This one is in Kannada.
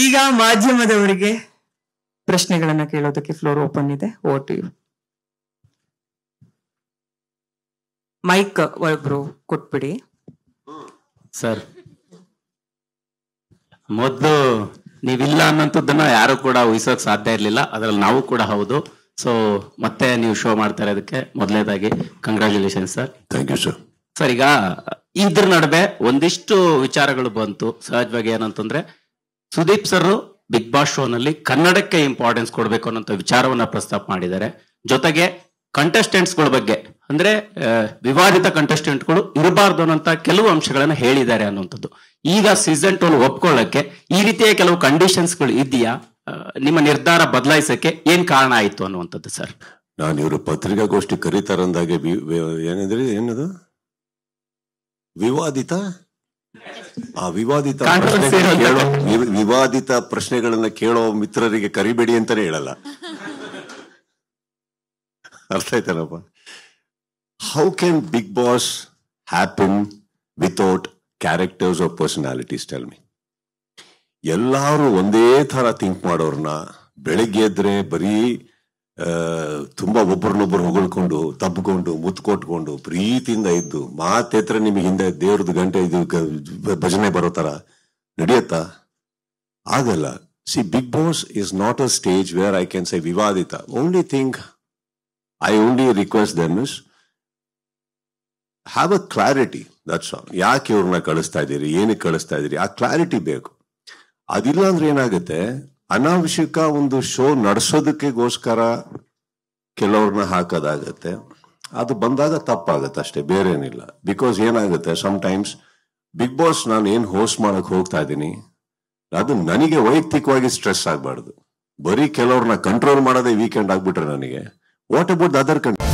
ಈಗ ಮಾಧ್ಯಮದವರಿಗೆ ಪ್ರಶ್ನೆಗಳನ್ನ ಕೇಳೋದಕ್ಕೆ ಫ್ಲೋರ್ ಓಪನ್ ಇದೆ. Over to you. ಮೈಕ್ ಒಬ್ರು ಕೊಟ್ಬಿಡಿ ಸರ್. ಮೊದಲು ನೀವಿಲ್ಲ ಅನ್ನೋಂಥದ್ದನ್ನ ಯಾರು ಕೂಡ ಊಹಿಸೋಕ್ ಸಾಧ್ಯ ಇರಲಿಲ್ಲ, ಅದ್ರಲ್ಲಿ ನಾವು ಕೂಡ ಹೌದು. ಸೊ ಮತ್ತೆ ನೀವು ಶೋ ಮಾಡ್ತಾ ಇರೋದಕ್ಕೆ ಮೊದಲನೇದಾಗಿ congratulation sir. Thank you sir. Sir, ಈಗ ಇದ್ರ ನಡುವೆ ಒಂದಿಷ್ಟು ವಿಚಾರಗಳು ಬಂತು. ಸಹಜವಾಗಿ ಏನಂತಂದ್ರೆ, Sudeep sir Big Boss show ನಲ್ಲಿ ಕನ್ನಡಕ್ಕೆ ಇಂಪಾರ್ಟೆನ್ಸ್ ಕೊಡ್ಬೇಕು ಅನ್ನೋ ವಿಚಾರವನ್ನ ಪ್ರಸ್ತಾಪ ಮಾಡಿದ್ದಾರೆ. ಜೊತೆಗೆ ಕಂಟೆಸ್ಟೆಂಟ್ಸ್ ಗಳ ಬಗ್ಗೆ, ಅಂದ್ರೆ ವಿವಾದಿತ ಕಂಟೆಸ್ಟೆಂಟ್ಗಳು ಇರಬಾರ್ದು ಅನ್ನೋಂತ ಕೆಲವು ಅಂಶಗಳನ್ನ ಹೇಳಿದ್ದಾರೆ ಅನ್ನುವಂಥದ್ದು. ಈಗ ಸೀಸನ್ 2 ಒಪ್ಕೊಳ್ಳಕ್ಕೆ ಈ ರೀತಿಯ ಕೆಲವು ಕಂಡೀಷನ್ಸ್ ಗಳು ಇದೆಯಾ? ನಿಮ್ಮ ನಿರ್ಧಾರ ಬದಲಾಯಿಸಕ್ಕೆ ಏನ್ ಕಾರಣ ಆಯ್ತು ಅನ್ನುವಂಥದ್ದು ಸರ್? ನಾನು ಇವರು ಪತ್ರಿಕಾಗೋಷ್ಠಿ ಕರೀತಾರಂದಾಗೆ ಏನಂದ್ರೆ ಏನದು ವಿವಾದಿತ ವಿವಾದಿತ ಪ್ರಶ್ನೆಗಳನ್ನ ಕೇಳೋ ಮಿತ್ರರಿಗೆ ಕರಿಬೇಡಿ ಅಂತಾನೆ ಹೇಳಲ್ಲ. ಅರ್ಥ ಆಯ್ತಾನಪ್ಪ? How can Bigg Boss happen without characters of personalities? Tell me. ಎಲ್ಲಾರು ಒಂದೇ ತರ ಥಿಂಕ್ ಮಾಡೋರ್ನ ಬೆಳಿಗ್ಗೆ ಎದ್ರೆ ಬರೀ ತುಂಬಾ ಒಬ್ಬರನ್ನೊಬ್ಬರು ಹೊಗಳ್ಕೊಂಡು ತಬ್ಕೊಂಡು ಮುತ್ಕೊಟ್ಕೊಂಡು ಪ್ರೀತಿಯಿಂದ ಇದ್ದು ಮಾತೆತ್ರ ನಿಮಗೆ ಹಿಂದೆ ದೇವ್ರದ್ದು ಗಂಟೆ ಇದು ಭಜನೆ ಬರೋ ತರ ನಡೆಯತ್ತಾ? ಆಗಲ್ಲ. See, Bigg Boss is not a stage where I can say ವಿವಾದಿತ. Only thing I only request them is have a clarity. That's all. ಯಾಕೆ ಇವ್ರನ್ನ ಕಳಿಸ್ತಾ ಇದ್ದೀರಿ, ಏನಕ್ಕೆ ಕಳಿಸ್ತಾ ಇದ್ದೀರಿ, ಆ ಕ್ಲಾರಿಟಿ ಬೇಕು. ಅದಿಲ್ಲ ಅಂದ್ರೆ ಏನಾಗುತ್ತೆ, ಅನಾವಶ್ಯಕ ಒಂದು ಶೋ ನಡೆಸೋದಕ್ಕೆಗೋಸ್ಕರ ಕೆಲವ್ರನ್ನ ಹಾಕೋದಾಗತ್ತೆ. ಅದು ಬಂದಾಗ ತಪ್ಪಾಗತ್ತೆ ಅಷ್ಟೇ, ಬೇರೆ ಏನಿಲ್ಲ. ಬಿಕಾಸ್ ಏನಾಗುತ್ತೆ, ಸಮ್ಟೈಮ್ಸ್ ಬಿಗ್ ಬಾಸ್ ನಾನು ಏನ್ ಹೋಸ್ಟ್ ಮಾಡಕ್ ಹೋಗ್ತಾ ಇದ್ದೀನಿ, ಅದು ನನಗೆ ವೈಯಕ್ತಿಕವಾಗಿ ಸ್ಟ್ರೆಸ್ ಆಗ್ಬಾರ್ದು. ಬರೀ ಕೆಲವ್ರನ್ನ ಕಂಟ್ರೋಲ್ ಮಾಡೋದೇ ವೀಕೆಂಡ್ ಆಗ್ಬಿಟ್ರೆ ನನಗೆ, what about the other country?